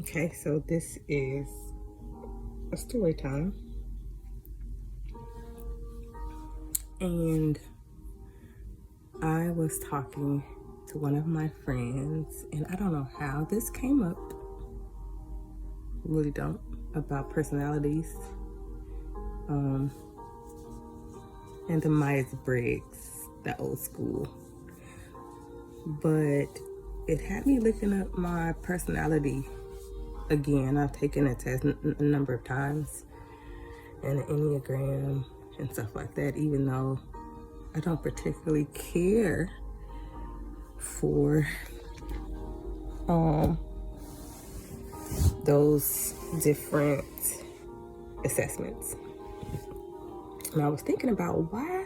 Okay, so this is a story time. And I was talking to one of my friends, and I don't know how this came up, really don't, about personalities and the Myers-Briggs, the old school. But it had me looking up my personality again. I've taken a test a number of times, and an Enneagram and stuff like that, even though I don't particularly care for those different assessments. And I was thinking about, why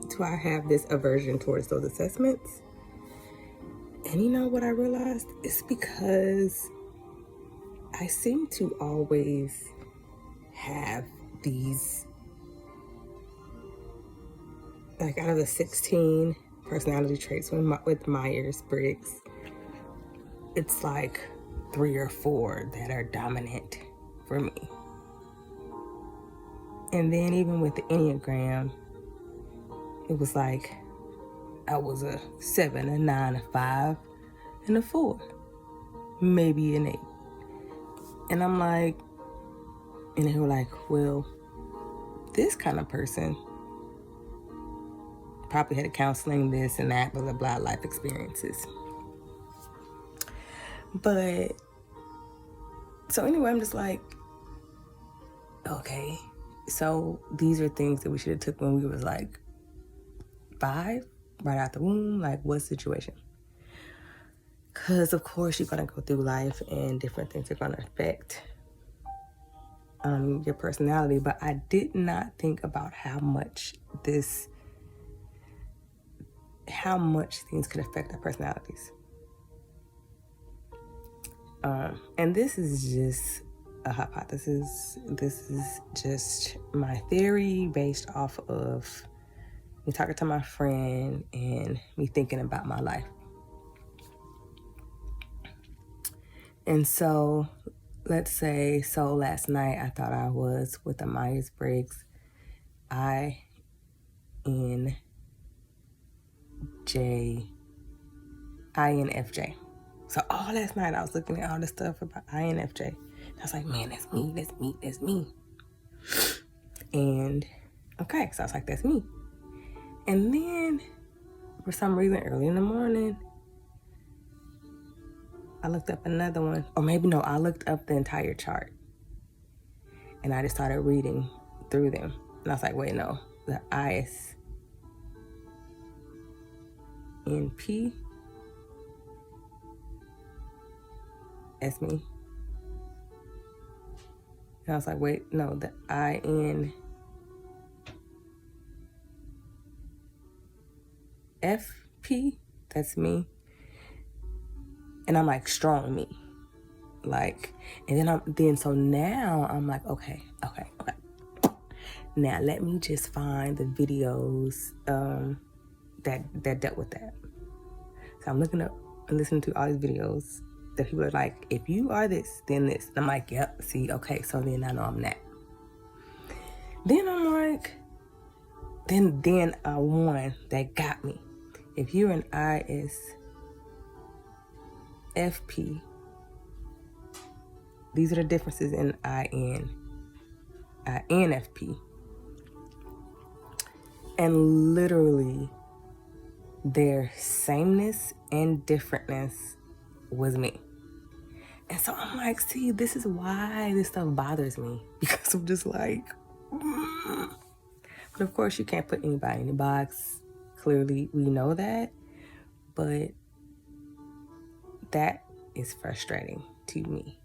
do I have this aversion towards those assessments? And you know what I realized? It's because I seem to always have these, like, out of the 16 personality traits with Myers-Briggs, it's like 3 or 4 that are dominant for me. And then even with the Enneagram, it was like I was a 7, a 9, a 5, and a 4, maybe an 8. And I'm like, and they were like, well, this kind of person probably had a counseling, this and that, blah, blah, blah, life experiences. But, so anyway, I'm just like, okay, so these are things that we should have took when we was like 5, right out the womb. Like, what situation? Because, of course, you're going to go through life and different things are going to affect your personality. But I did not think about how much things could affect our personalities. And this is just a hypothesis. This is just my theory based off of me talking to my friend and me thinking about my life. And so, let's say, last night I thought I was with the Myers-Briggs INFJ. So all last night I was looking at all this stuff about INFJ. I was like, man, that's me. And okay, so I was like, that's me. And then for some reason early in the morning, I looked up another one. Or maybe no, I looked up the entire chart. And I just started reading through them. And I was like, wait, no, the ISNP, that's me. And I was like, wait, no, the INFP, that's me. And I'm like, strong me. Like, and then so now I'm like, okay. Now let me just find the videos that dealt with that. So I'm looking up and listening to all these videos that people are like, if you are this, then this. And I'm like, yep, see, okay, so then I know I'm that. Then I'm like, then one that got me. If you're an ISFP, these are the differences in INFP. And literally, their sameness and differentness was me. And so I'm like, see, this is why this stuff bothers me. Because I'm just like, But of course, you can't put anybody in a box. Clearly, we know that. But that is frustrating to me.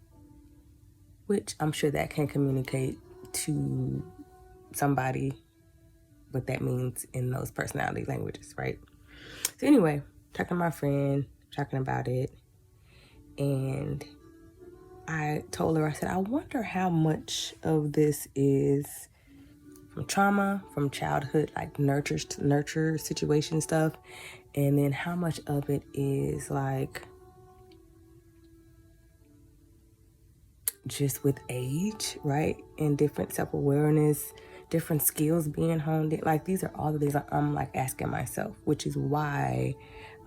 Which I'm sure that can communicate to somebody what that means in those personality languages, right? So anyway, talking to my friend, talking about it, and I told her, I said, I wonder how much of this is from trauma, from childhood, like nurture situation stuff, and then how much of it is like just with age, right? And different self-awareness, different skills being honed in. Like, these are all the things I'm like asking myself, which is why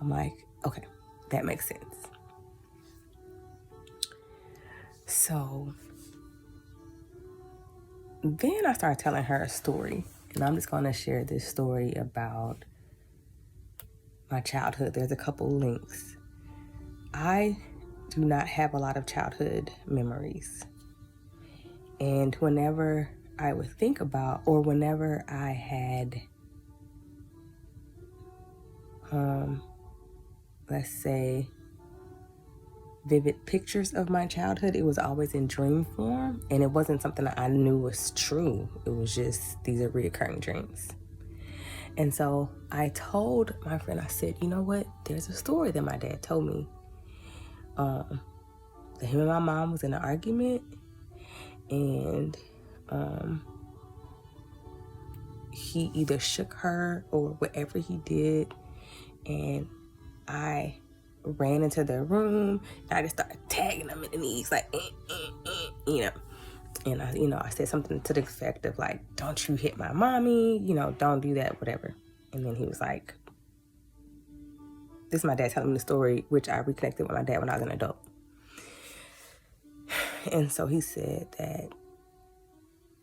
I'm like, okay, that makes sense. So then I started telling her a story, and I'm just going to share this story about my childhood. There's a couple links. I do not have a lot of childhood memories. And whenever I would think about, or whenever I had, let's say, vivid pictures of my childhood, it was always in dream form, and it wasn't something that I knew was true. It was just, these are reoccurring dreams. And so I told my friend, I said, you know what, there's a story that my dad told me. That him and my mom was in an argument, and he either shook her or whatever he did, and I ran into their room, and I just started tagging them in the knees, like, you know. And I said something to the effect of like, don't you hit my mommy, don't do that, whatever. And then he was like, this is my dad telling me the story, which I reconnected with my dad when I was an adult. And so he said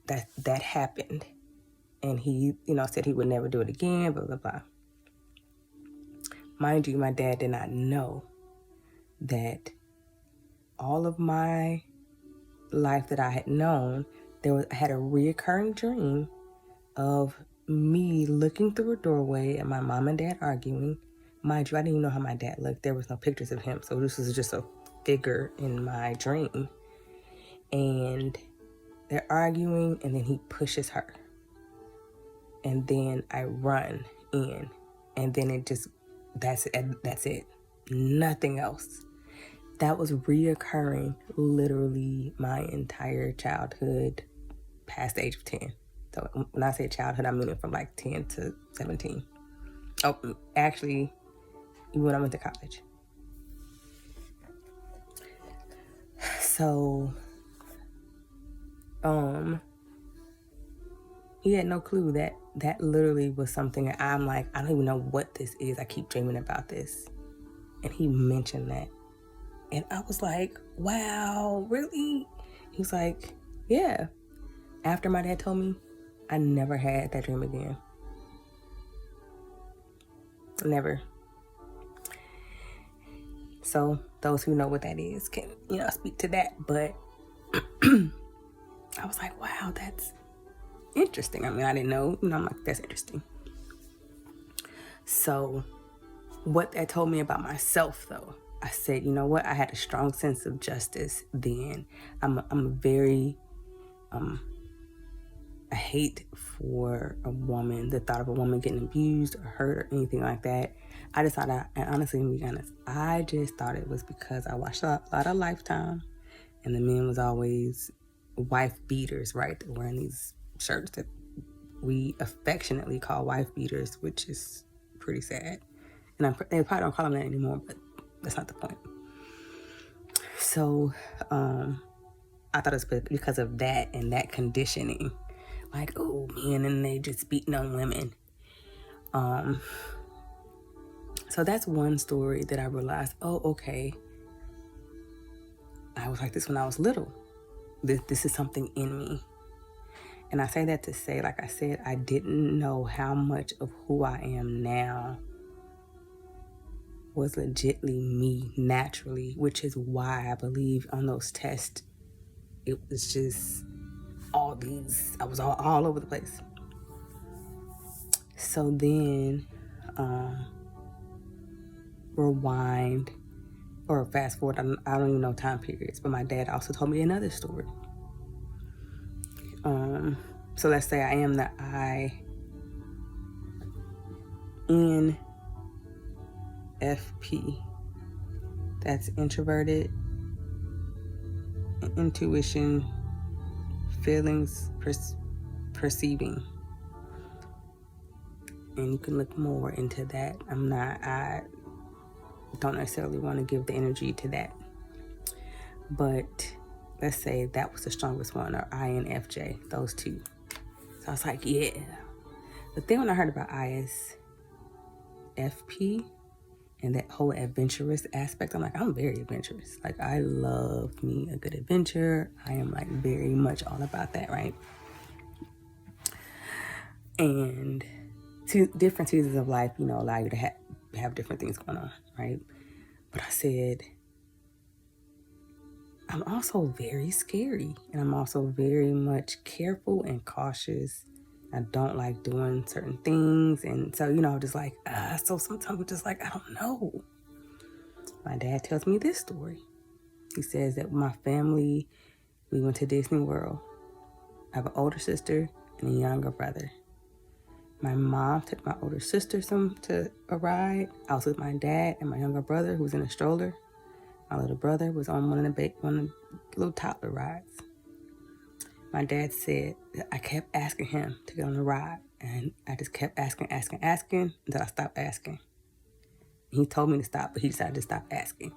that happened, and he, said he would never do it again, blah, blah, blah. Mind you, my dad did not know that all of my life that I had known, I had a reoccurring dream of me looking through a doorway and my mom and dad arguing. Mind you, I didn't even know how my dad looked. There was no pictures of him, so this was just a figure in my dream. And they're arguing, and then he pushes her. And then I run in, and then that's it. Nothing else. That was reoccurring literally my entire childhood past the age of 10. So when I say childhood, I mean it from like 10 to 17. Oh, actually, even when I went to college. So, he had no clue that literally was something that I'm like, I don't even know what this is. I keep dreaming about this. And he mentioned that. And I was like, wow, really? He was like, yeah. After my dad told me, I never had that dream again. Never. So those who know what that is can, speak to that. But I was like, wow, that's interesting. I mean, I didn't know. I'm like, that's interesting. So what that told me about myself, though, I said, you know what? I had a strong sense of justice then. I'm very, I hate for the thought of a woman getting abused or hurt or anything like that. I just thought, and honestly, to be honest, I just thought it was because I watched a lot of Lifetime, and the men was always wife beaters, right? They're wearing these shirts that we affectionately call wife beaters, which is pretty sad. And they probably don't call them that anymore, but that's not the point. So I thought it was because of that and that conditioning. Like, oh, man, and they just beating on women. So that's one story that I realized, oh, okay. I was like this when I was little. This is something in me. And I say that to say, like I said, I didn't know how much of who I am now was legitly me naturally, which is why I believe on those tests, it was just I was all over the place. So then, rewind or fast forward, I don't even know time periods, but my dad also told me another story. So let's say I am the INFP. That's introverted, intuition, feelings, perceiving. And you can look more into that. I don't necessarily want to give the energy to that. But let's say that was the strongest one, or INFJ, those two. So I was like, yeah. But then when I heard about ISFP and that whole adventurous aspect, I'm like, I'm very adventurous. Like, I love me a good adventure. I am like very much all about that, right? And different seasons of life, allow you to have different things going on, right? But I said, I'm also very scary, and I'm also very much careful and cautious. I don't like doing certain things, and so, just like, so sometimes we're just like, I don't know. My dad tells me this story. He says that my family, we went to Disney World. I have an older sister and a younger brother. My mom took my older sister to a ride. I was with my dad and my younger brother, who was in a stroller. My little brother was on one of the little toddler rides. My dad said that I kept asking him to get on the ride, and I just kept asking until I stopped asking. He told me to stop, but he decided to stop asking.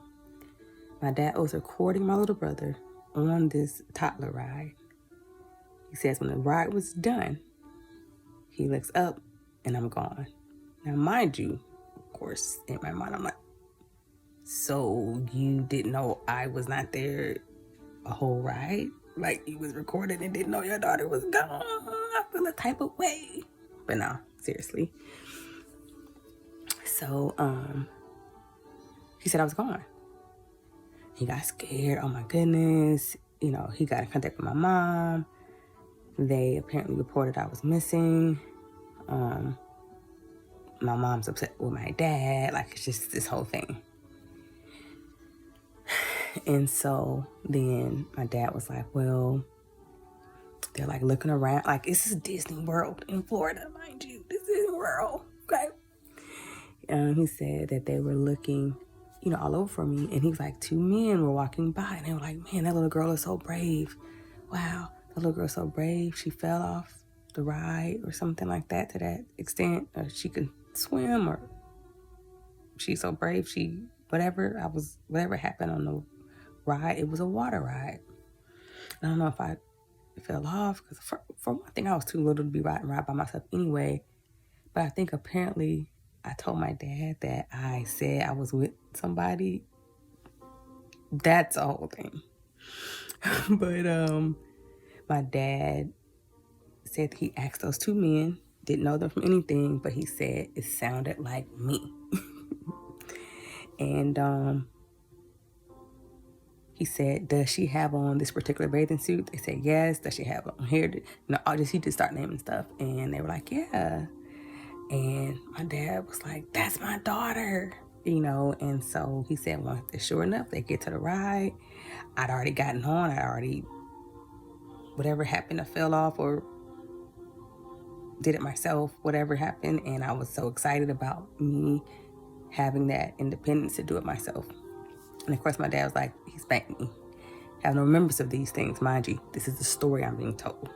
My dad was recording my little brother on this toddler ride. He says when the ride was done, he looks up and I'm gone. Now, mind you, of course, in my mind, I'm like, so you didn't know I was not there a whole ride? Like, you was recorded and didn't know your daughter was gone? I feel a type of way. But no, seriously. So, he said I was gone. He got scared. Oh my goodness. He got in contact with my mom. They apparently reported I was missing. My mom's upset with my dad. Like, it's just this whole thing. And so then my dad was like, well, they're like looking around. Like, this is Disney World in Florida, mind you. This is World, okay? He said that they were looking, all over for me. And he was like, two men were walking by. And they were like, man, that little girl is so brave. Wow, that little girl's so brave. She fell off the ride or something like that, to that extent. Or she could swim, or she's so brave. Whatever happened on the ride, it was a water ride. I don't know if I fell off, because for one thing, I was too little to be riding a ride by myself anyway. But I think apparently I told my dad that I said I was with somebody. That's the whole thing. But my dad said he asked those two men, didn't know them from anything, but he said it sounded like me. And he said, does she have on this particular bathing suit? They said, yes. Does she have on hair? He just started naming stuff. And they were like, yeah. And my dad was like, that's my daughter. And so he said, well, sure enough, they get to the ride. I'd already gotten on. Whatever happened, I fell off or did it myself, whatever happened. And I was so excited about me having that independence to do it myself. And of course, my dad was like, he spanked me. I have no remembrance of these things, mind you. This is the story I'm being told.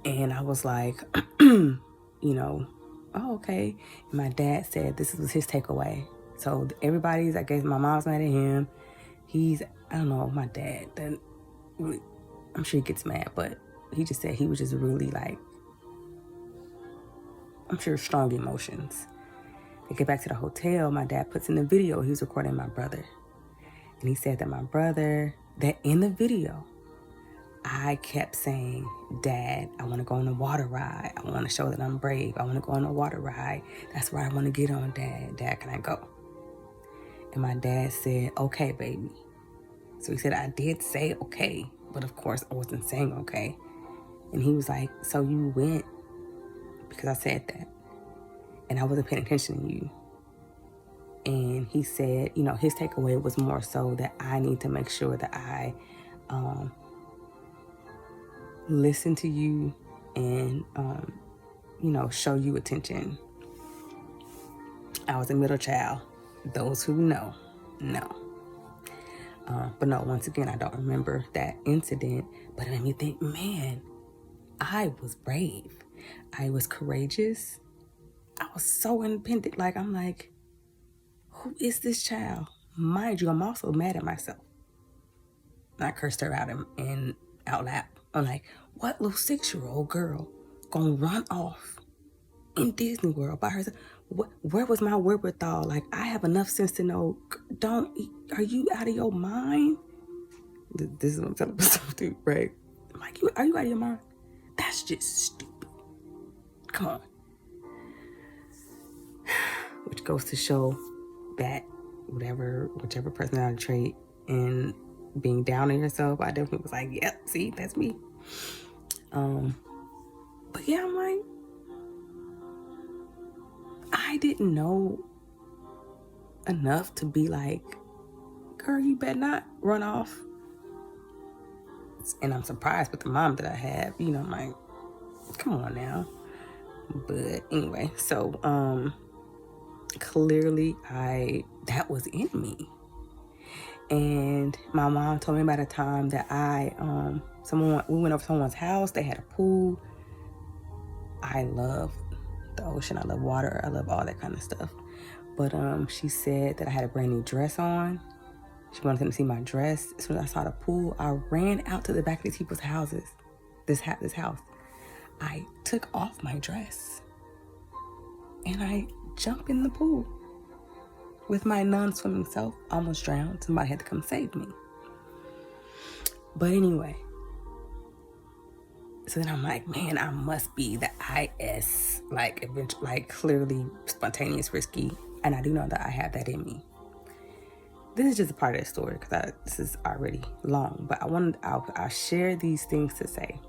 And I was like, oh, okay. And my dad said this was his takeaway. So everybody's, I guess my mom's mad at him. I don't know, my dad, I'm sure he gets mad, but he just said he was just really like, I'm sure, strong emotions. They get back to the hotel. My dad puts in the video he was recording my brother. And he said that my brother, that in the video, I kept saying, Dad, I want to go on a water ride. I want to show that I'm brave. I want to go on a water ride. That's what I want to get on, Dad. Dad, can I go? And my dad said, okay, baby. So he said, I did say okay, but of course I wasn't saying okay. And he was like, so you went because I said that. And I wasn't paying attention to you. And he said, his takeaway was more so that I need to make sure that I listen to you and, show you attention. I was a middle child. Those who know. But no, once again, I don't remember that incident, but it made me think, man, I was brave. I was courageous. I was so independent. Like, I'm like, who is this child? Mind you, I'm also mad at myself. I cursed her out and out loud. I'm like, what little 6-year-old girl gonna run off in Disney World by herself? Where was my wherewithal? Like, I have enough sense to know, are you out of your mind? This is what I'm telling myself to, right? I'm like, are you out of your mind? That's just stupid. Come on. Which goes to show that whichever personality trait and being down on yourself, I definitely was like, yep, see, that's me. But yeah, I'm like, I didn't know enough to be like, girl, you better not run off. And I'm surprised with the mom that I have, I'm like, come on now. But anyway, so clearly that was in me. And my mom told me about a time that we went over to someone's house. They had a pool. I love the ocean. I love water. I love all that kind of stuff. But she said that I had a brand new dress on. She wanted them to see my dress. As soon as I saw the pool, I ran out to the back of these people's houses. This house. I took off my dress and I jumped in the pool. With my non-swimming self, almost drowned. Somebody had to come save me. But anyway, so then I'm like, man, I must be the IS, like clearly spontaneous, risky, and I do know that I have that in me. This is just a part of the story because this is already long, but I'll share these things to say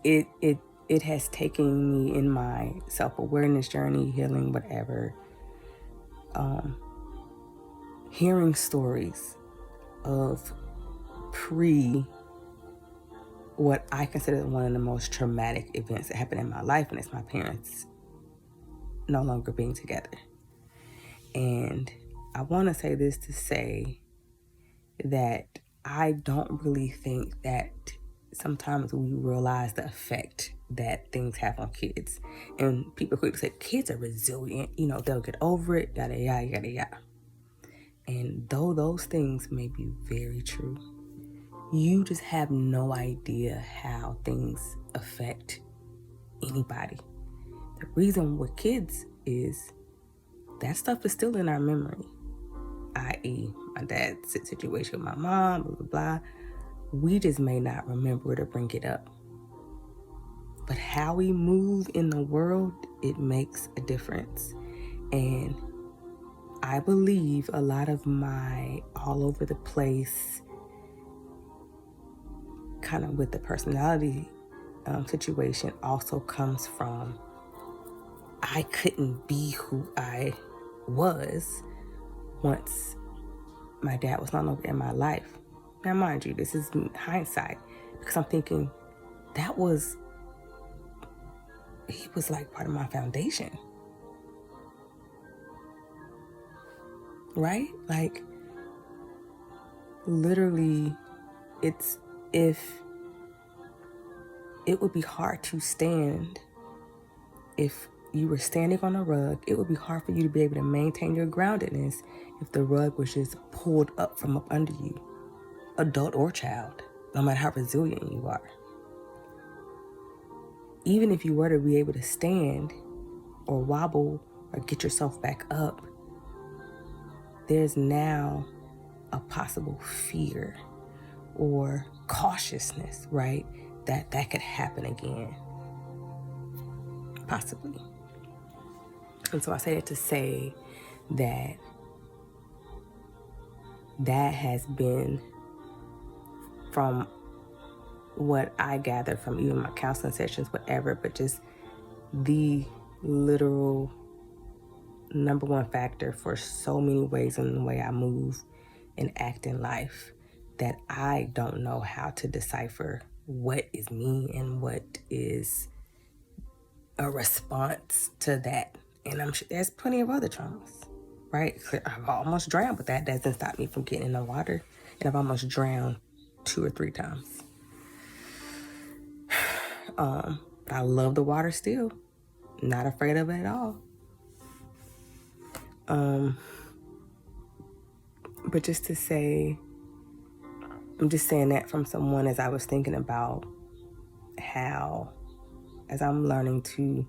it has taken me in my self-awareness journey, healing, whatever. Hearing stories of what I consider one of the most traumatic events that happened in my life, and it's my parents no longer being together. And I want to say this to say that I don't really think that sometimes we realize the effect that things have on kids. And people quickly say, kids are resilient, they'll get over it, yada, yada, yada, yada. And though those things may be very true, you just have no idea how things affect anybody. The reason with kids is that stuff is still in our memory, i.e. my dad's situation with my mom, blah, blah, blah. We just may not remember to bring it up. But how we move in the world, it makes a difference. And I believe a lot of my all over the place, kind of with the personality situation, also comes from I couldn't be who I was once my dad was no longer in my life. Now, mind you, this is hindsight, because I'm thinking he was like part of my foundation. Right? Like, literally, it would be hard to stand if you were standing on a rug. It would be hard for you to be able to maintain your groundedness if the rug was just pulled up from up under you, adult or child, no matter how resilient you are. Even if you were to be able to stand or wobble or get yourself back up, there's now a possible fear or cautiousness, right? That could happen again. Possibly. And so I say it to say that has been, from what I gather from even my counseling sessions, whatever, but just the literal number one factor for so many ways in the way I move and act in life, that I don't know how to decipher what is me and what is a response to that. And I'm sure there's plenty of other traumas, right? I've almost drowned, but that doesn't stop me from getting in the water. And I've almost drowned 2 or 3 times. I love the water still. Not afraid of it at all. But just to say I'm just saying that from someone as I was thinking about how, as I'm learning to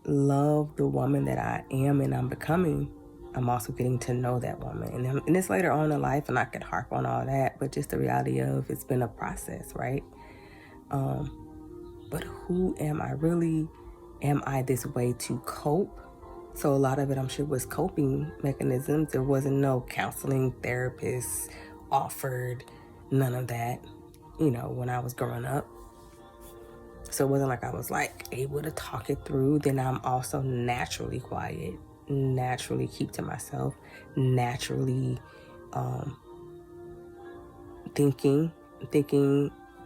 love the woman that I am and I'm becoming, I'm also getting to know that woman. And it's later on in life, and I could harp on all that, but just the reality of it's been a process, right? But who am I really? Am I this way to cope? So a lot of it, I'm sure, was coping mechanisms. There wasn't no counseling therapists offered, none of that, when I was growing up. So it wasn't like I was like able to talk it through. Then I'm also naturally quiet, naturally keep to myself, naturally thinking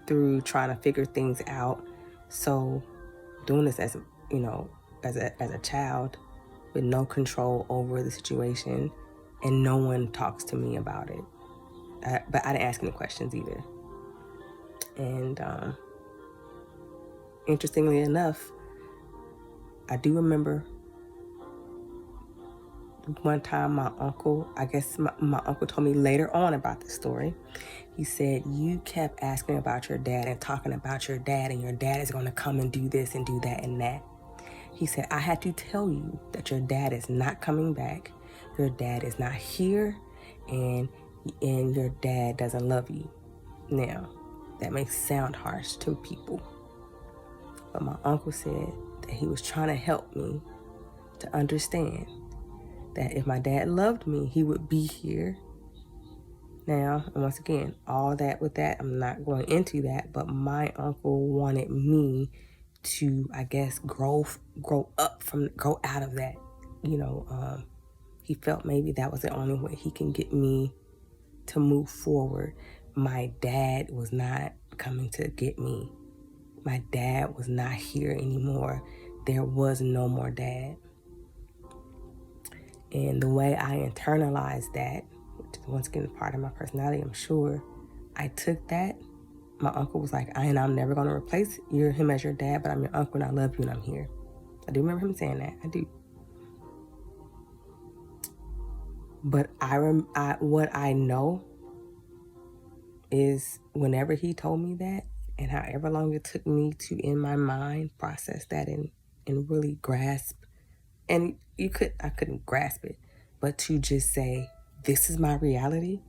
through, trying to figure things out. So doing this as a child with no control over the situation, and no one talks to me about it. But I didn't ask any questions either. And interestingly enough, I do remember one time my uncle, I guess my uncle told me later on about this story. He said, you kept asking about your dad and talking about your dad, and your dad is going to come and do this and do that and that. He said, I had to tell you that your dad is not coming back. Your dad is not here, and your dad doesn't love you. Now, that may sound harsh to people, but my uncle said that he was trying to help me to understand that if my dad loved me, he would be here. Now, and once again, all that with that, I'm not going into that, but my uncle wanted me to, I guess, grow out of that. He felt maybe that was the only way he can get me to move forward. My dad was not coming to get me. My dad was not here anymore. There was no more dad. And the way I internalized that, which is once again part of my personality, I'm sure, I took that. My uncle was like, I'm never going to replace him as your dad, but I'm your uncle and I love you and I'm here. I do remember him saying that. I do. But what I know is whenever he told me that, and however long it took me to, in my mind, process that and really grasp, and I couldn't grasp it, but to just say, this is my reality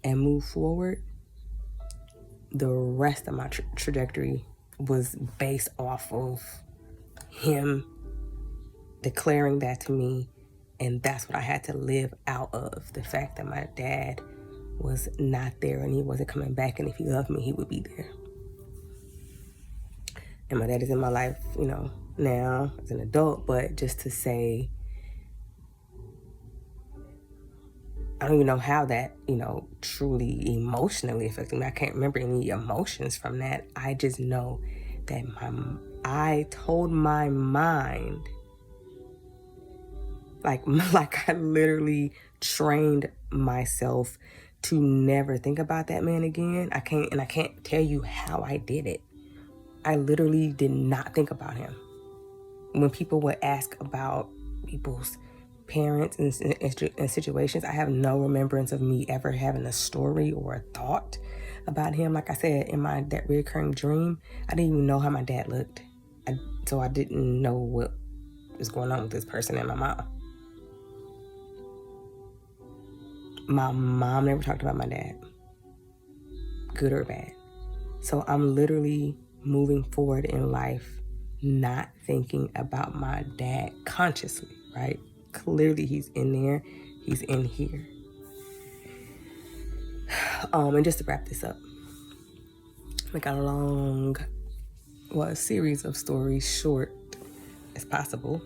and move forward, the rest of my trajectory was based off of him declaring that to me. And that's what I had to live out of, the fact that my dad was not there and he wasn't coming back. And if he loved me, he would be there. And my dad is in my life, now as an adult, but just to say, I don't even know how that, truly emotionally affected me. I can't remember any emotions from that. I just know that I told my mind, like I literally trained myself to never think about that man again. I can't tell you how I did it. I literally did not think about him. When people would ask about people's parents and situations, I have no remembrance of me ever having a story or a thought about him. Like I said, in that recurring dream, I didn't even know how my dad looked. So I didn't know what was going on with this person and my mom. My mom never talked about my dad, good or bad. So I'm literally moving forward in life, not thinking about my dad consciously, right? Clearly he's in there, he's in here. And just to wrap this up, make a series of stories short as possible.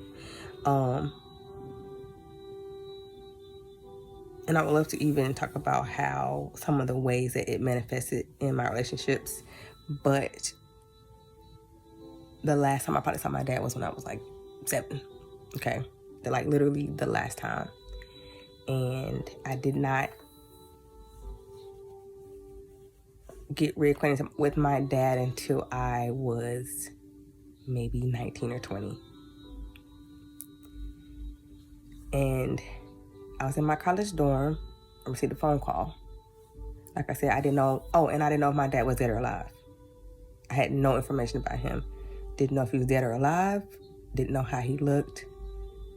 And I would love to even talk about how some of the ways that it manifested in my relationships. But the last time I probably saw my dad was when I was like 7. Okay. Literally the last time. And I did not get reacquainted with my dad until I was maybe 19 or 20. And I was in my college dorm. I received a phone call Like I said, I didn't know. Oh, and I didn't know if my dad was dead or alive. I had no information about him. Didn't know if he was dead or alive. Didn't know how he looked.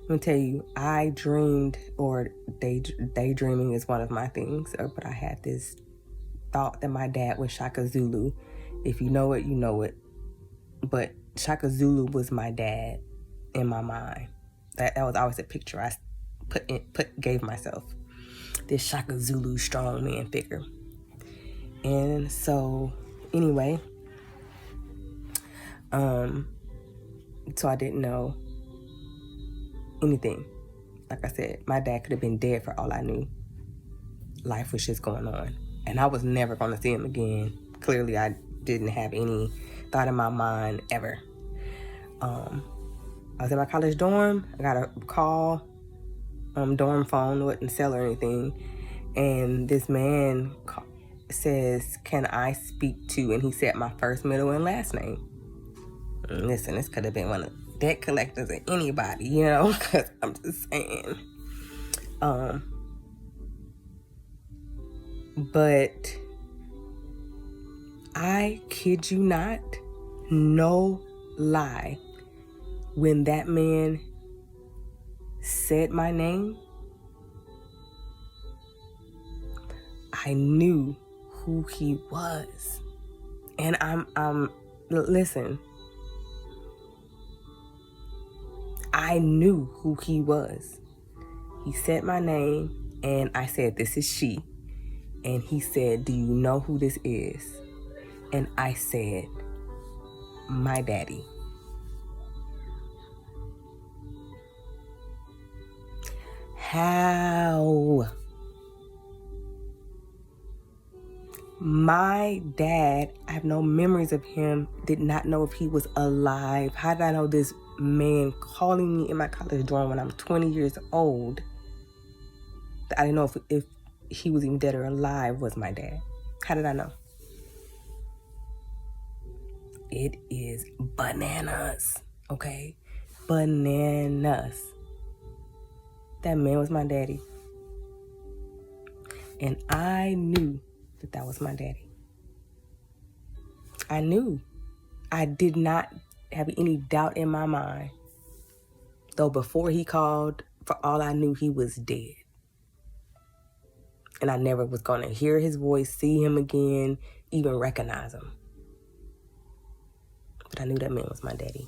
Let me tell you, I dreamed, or daydreaming is one of my things, but I had this thought that my dad was Shaka Zulu. If you know it, you know it. But Shaka Zulu was my dad in my mind. That was always a picture I gave myself. This Shaka Zulu strongman figure. And so, anyway, so I didn't know anything. Like I said, my dad could have been dead for all I knew. Life was just going on. And I was never going to see him again. Clearly, I didn't have any thought in my mind ever. I was in my college dorm. I got a call, dorm phone, wasn't cell or anything. And this man says, "Can I speak to?" And he said my first, middle, and last name. And listen, this could have been one of debt collectors or anybody, you know, because I'm just saying. But I kid you not, no lie, when that man said my name, I knew who he was. And listen, I knew who he was. He said my name, and I said, "This is she." And he said, "Do you know who this is?" And I said, "My daddy." How? My dad, I have no memories of him, did not know if he was alive. How did I know this man calling me in my college dorm when I'm 20 years old? I didn't know if he was even dead or alive was my dad. How did I know? It is bananas, okay? Bananas. That man was my daddy. And I knew that was my daddy. I knew. I did not have any doubt in my mind. Though before he called, for all I knew, he was dead. And I never was going to hear his voice, see him again, even recognize him. But I knew that man was my daddy.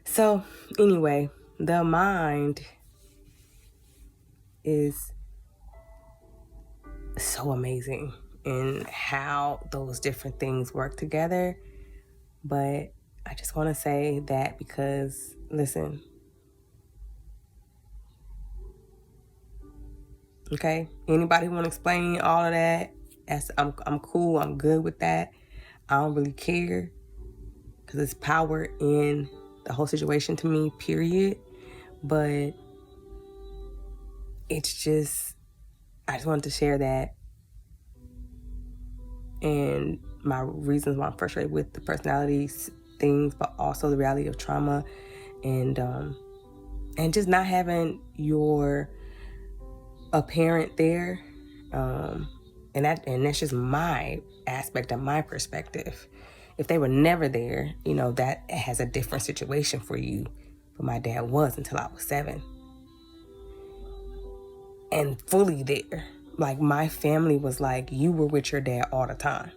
So, anyway, the mind is so amazing in how those different things work together. But I just want to say that because, listen, okay, anybody want to explain all of that? I'm cool. I'm good with that. I don't really care because it's power in the whole situation to me, period. But it's just, I just wanted to share that and my reasons why I'm frustrated with the personality things, but also the reality of trauma and just not having a parent there. And that's just my aspect of my perspective. If they were never there, you know, that has a different situation for you. But my dad was until I was 7. And fully there. Like, my family was like, you were with your dad all the time.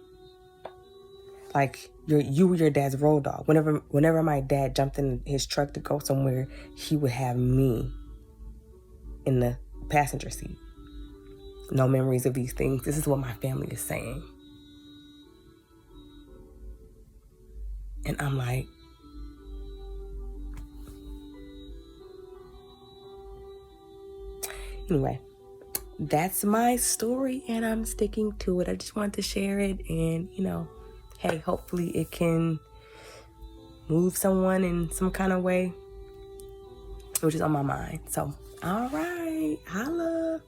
Like, you were your dad's road dog. Whenever my dad jumped in his truck to go somewhere, he would have me in the passenger seat. No memories of these things. This is what my family is saying. And I'm like, anyway, that's my story and I'm sticking to it. I just wanted to share it and, you know, hey, hopefully it can move someone in some kind of way, which is on my mind. So, all right, holla.